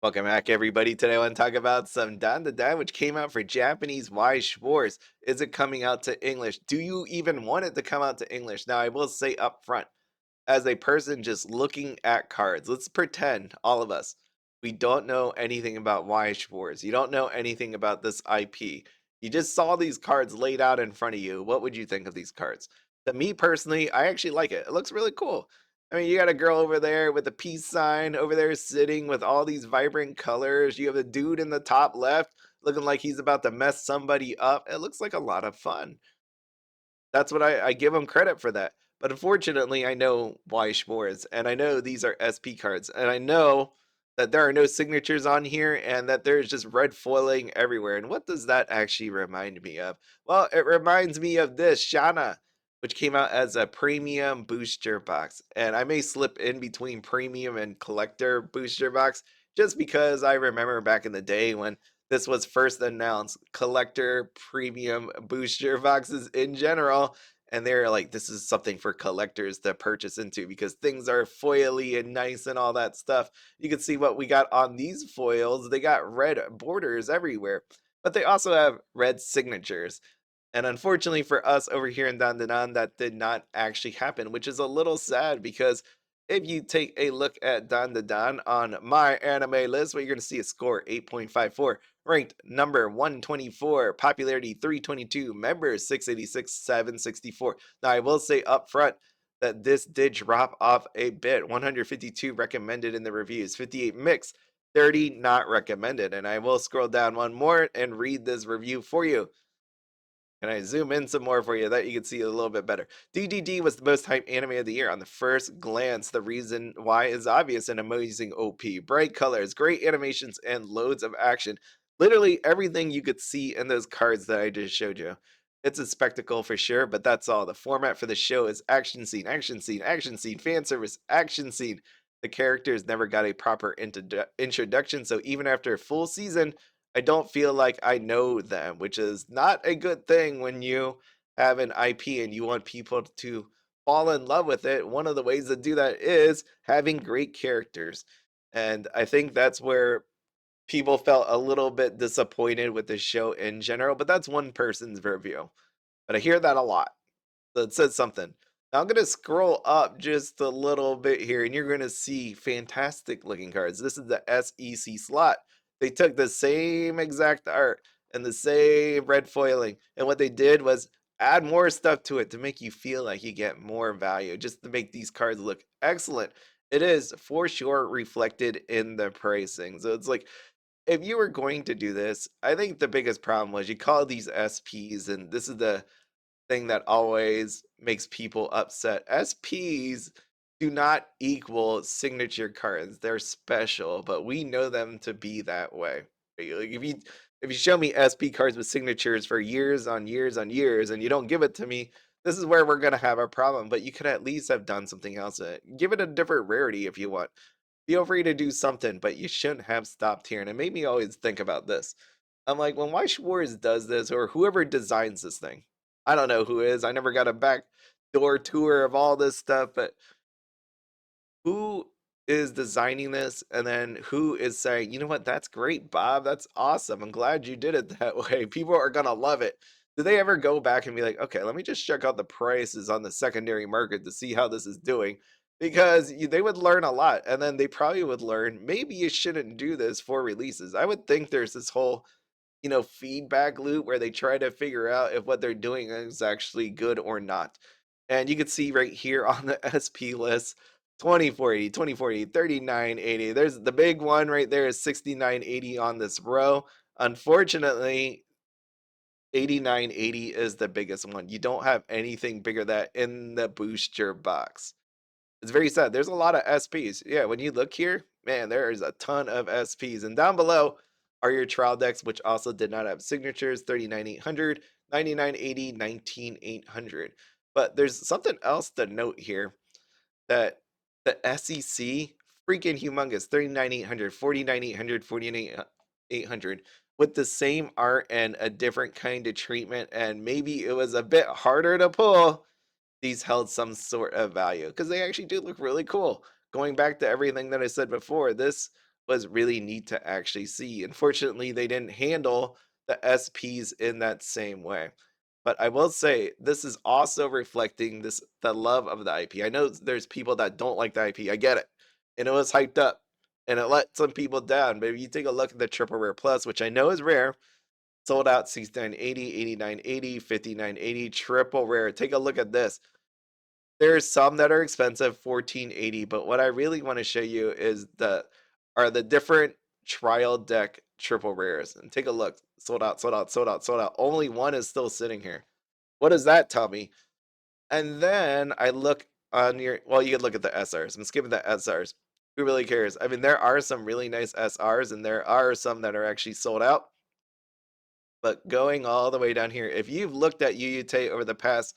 Welcome back, everybody. Today I want to talk about some Dandadan, which came out for Japanese. Weiss Schwarz. Is it coming out to English? Do you even want it to come out to English? Now, I will say up front, as a person just looking at cards, let's pretend, all of us, we don't know anything about Weiss Schwarz. You don't know anything about this IP. You just saw these cards laid out in front of you. What would you think of these cards? To me personally, I actually like it. It looks really cool. I mean, you got a girl over there with a peace sign over there sitting with all these vibrant colors. You have a dude in the top left looking like he's about to mess somebody up. It looks like a lot of fun. That's what I give him credit for that. But unfortunately, I know why Schwartz, and I know these are SP cards, and I know that there are no signatures on here and that there's just red foiling everywhere. And what does that actually remind me of? Well, it reminds me of this Shana, which came out as a premium booster box. And I may slip in between premium and collector booster box just because I remember back in the day when this was first announced, collector premium booster boxes in general, and they're like, this is something for collectors to purchase into because things are foily and nice and all that stuff. You can see what we got on these foils. They got red borders everywhere, but they also have red signatures. And unfortunately for us over here in Dandadan, that did not actually happen, which is a little sad because if you take a look at Dandadan on my anime list, what you're going to see is score 8.54, ranked number 124, popularity 322, members 686, 764. Now, I will say up front that this did drop off a bit. 152 recommended in the reviews, 58 mixed, 30 not recommended. And I will scroll down one more and read this review for you. And I zoom in some more for you that you can see it a little bit better. DDD was the most hyped anime of the year on the first glance. The reason why is obvious and amazing OP. Bright colors, great animations, and loads of action. Literally everything you could see in those cards that I just showed you. It's a spectacle for sure, but that's all. The format for the show is action scene, action scene, action scene, fan service, action scene. The characters never got a proper introduction, so even after a full season, I don't feel like I know them, which is not a good thing when you have an IP and you want people to fall in love with it. One of the ways to do that is having great characters. And I think that's where people felt a little bit disappointed with the show in general, but that's one person's review. But I hear that a lot. So it says something. Now I'm going to scroll up just a little bit here, and you're going to see fantastic looking cards. This is the SEC slot. They took the same exact art and the same red foiling, and what they did was add more stuff to it to make you feel like you get more value, just to make these cards look excellent. It is for sure reflected in the pricing. So it's like if you were going to do this, I think the biggest problem was you call these SPs, and this is the thing that always makes people upset. SPs do not equal signature cards. They're special, but we know them to be that way. Like if you show me SP cards with signatures for years on years on years and you don't give it to me, this is where we're gonna have a problem. But you could at least have done something else. Give it a different rarity if you want. Feel free to do something, but you shouldn't have stopped here. And it made me always think about this. I'm like, when Weiss Schwarz does this, or whoever designs this thing, I don't know who is. I never got a backdoor tour of all this stuff, but who is designing this? And then who is saying, you know what, that's great, Bob. That's awesome. I'm glad you did it that way. People are going to love it. Do they ever go back and be like, okay, let me just check out the prices on the secondary market to see how this is doing? Because they would learn a lot. And then they probably would learn maybe you shouldn't do this for releases. I would think there's this whole feedback loop where they try to figure out if what they're doing is actually good or not. And you can see right here on the SP list 2480, 2480, 3980. There's the big one right there is 6980 on this row. Unfortunately, 8980 is the biggest one. You don't have anything bigger than that in the booster box. It's very sad. There's a lot of SPs. Yeah, when you look here, man, there is a ton of SPs. And down below are your trial decks, which also did not have signatures 39800, 9980, 19800. But there's something else to note here that the SEC freaking humongous 39800, 49800, 49800 with the same art and a different kind of treatment. And maybe it was a bit harder to pull, these held some sort of value because they actually do look really cool. Going back to everything that I said before, this was really neat to actually see. Unfortunately, they didn't handle the SPs in that same way. But I will say this is also reflecting this the love of the IP. I know there's people that don't like the IP. I get it. And it was hyped up and it let some people down. But if you take a look at the Triple Rare Plus, which I know is rare, sold out 6980, 8980, 5980, triple rare. Take a look at this. There's some that are expensive, 1480, but what I really want to show you is the different trial deck triple rares. And take a look. Sold out, sold out, sold out, sold out. Only one is still sitting here. What does that tell me? And then I look on your well, you could look at the SRs. I'm skipping the SRs. Who really cares? I mean, there are some really nice SRs and there are some that are actually sold out. But going all the way down here, if you've looked at UUT over the past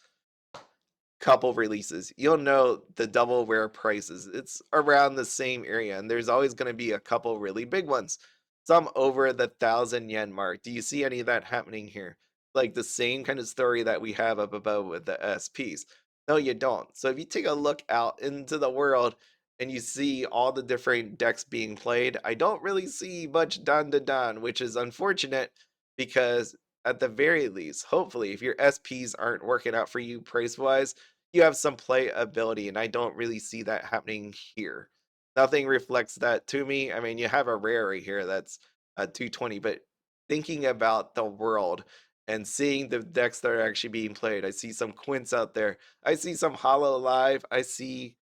couple releases, you'll know the double rare prices. It's around the same area, and there's always going to be a couple really big ones, some over the 1,000 yen mark. Do you see any of that happening here? Like the same kind of story that we have up above with the SPs. No, you don't. So if you take a look out into the world and you see all the different decks being played, I don't really see much Dandadan, which is unfortunate because at the very least, hopefully, if your SPs aren't working out for you price wise, you have some playability, and I don't really see that happening here. Nothing reflects that to me. I mean, you have a rare right here that's 220, but thinking about the world and seeing the decks that are actually being played, I see some Quints out there. I see some Hollow Live. I see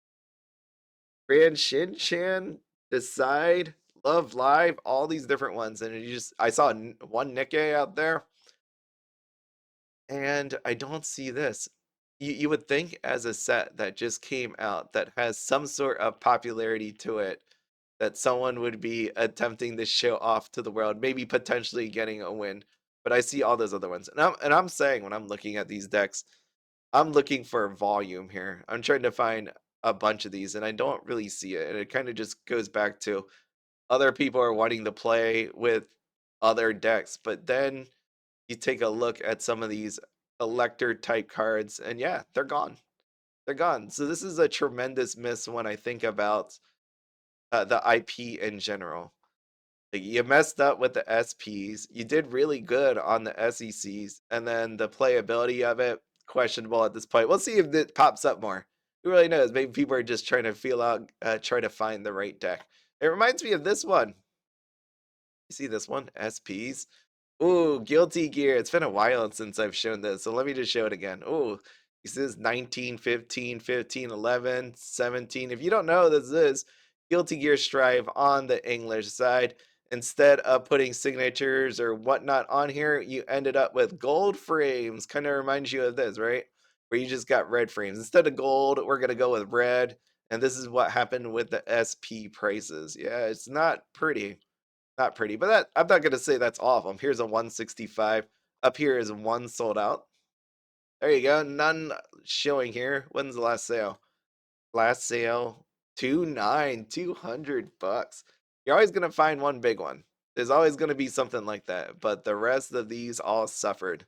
Grand Shin-Chan, Decide, Love Live, all these different ones. And I saw one Nikkei out there, and I don't see this. You would think as a set that just came out that has some sort of popularity to it, that someone would be attempting to show off to the world, maybe potentially getting a win. But I see all those other ones. And I'm saying when I'm looking at these decks, I'm looking for volume here. I'm trying to find a bunch of these and I don't really see it. And it kind of just goes back to other people are wanting to play with other decks, but then you take a look at some of these elector type cards and yeah, they're gone. They're gone. So this is a tremendous miss when I think about the IP in general. Like, you messed up with the SPs. You did really good on the SECs, and then the playability of it questionable at this point. We'll see if it pops up more. Who really knows? Maybe people are just trying to feel out, try to find the right deck. It reminds me of this one. You see this one? SPs. Ooh, Guilty Gear. It's been a while since I've shown this, so let me just show it again. Ooh, this is 19, 15, 15, 11, 17. If you don't know, this is Guilty Gear Strive on the English side. Instead of putting signatures or whatnot on here, you ended up with gold frames. Kind of reminds you of this, right? Where you just got red frames. Instead of gold, we're going to go with red. And this is what happened with the SP prices. Yeah, it's not pretty. Not pretty, but I'm not gonna say that's all of them. Here's a 165. Up here is one sold out. There you go. None showing here. When's the last sale? Last sale, 200 bucks. You're always gonna find one big one. There's always gonna be something like that, but the rest of these all suffered.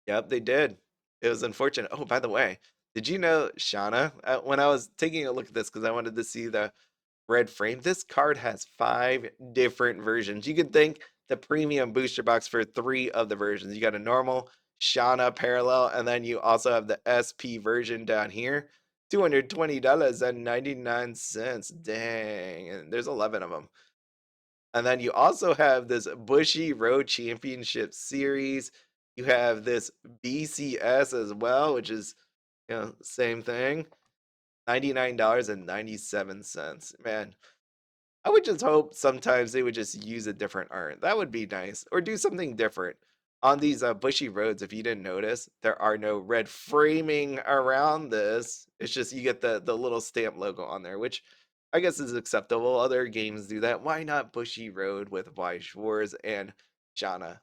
Yep, they did. It was unfortunate. Oh, by the way, did you know Shana? When I was taking a look at this because I wanted to see the red frame. This card has 5 different versions. You can thank the premium booster box for 3 of the versions. You got a normal, Shana parallel, and then you also have the SP version down here. $220.99. Dang. And there's 11 of them. And then you also have this Bushiroad Championship Series. You have this BCS as well, which is, same thing. $99.97. Man, I would just hope sometimes they would just use a different art. That would be nice. Or do something different. On these bushy roads, if you didn't notice, there are no red framing around this. It's just you get the little stamp logo on there, which I guess is acceptable. Other games do that. Why not Bushy Road with Weiss Schwarz and Jana?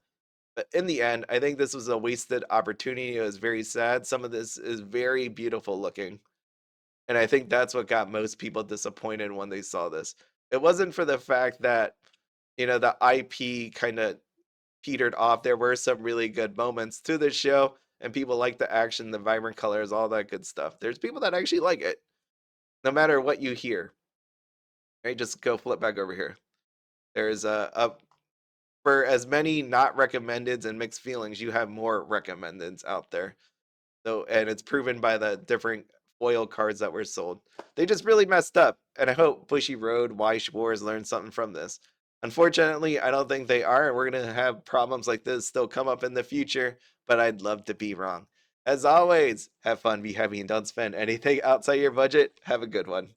But in the end, I think this was a wasted opportunity. It was very sad. Some of this is very beautiful looking. And I think that's what got most people disappointed when they saw this. It wasn't for the fact that, the IP kind of petered off. There were some really good moments to the show, and people like the action, the vibrant colors, all that good stuff. There's people that actually like it, no matter what you hear. Right, just go flip back over here. There's a for as many not recommendeds and mixed feelings, you have more recommendeds out there. So, and it's proven by the different foil cards that were sold. They just really messed up, and I hope Bushiroad, Weiss Schwarz learned something from this. Unfortunately, I don't think they are, and we're gonna have problems like this still come up in the future, but I'd love to be wrong. As always, have fun, be happy, and don't spend anything outside your budget. Have a good one.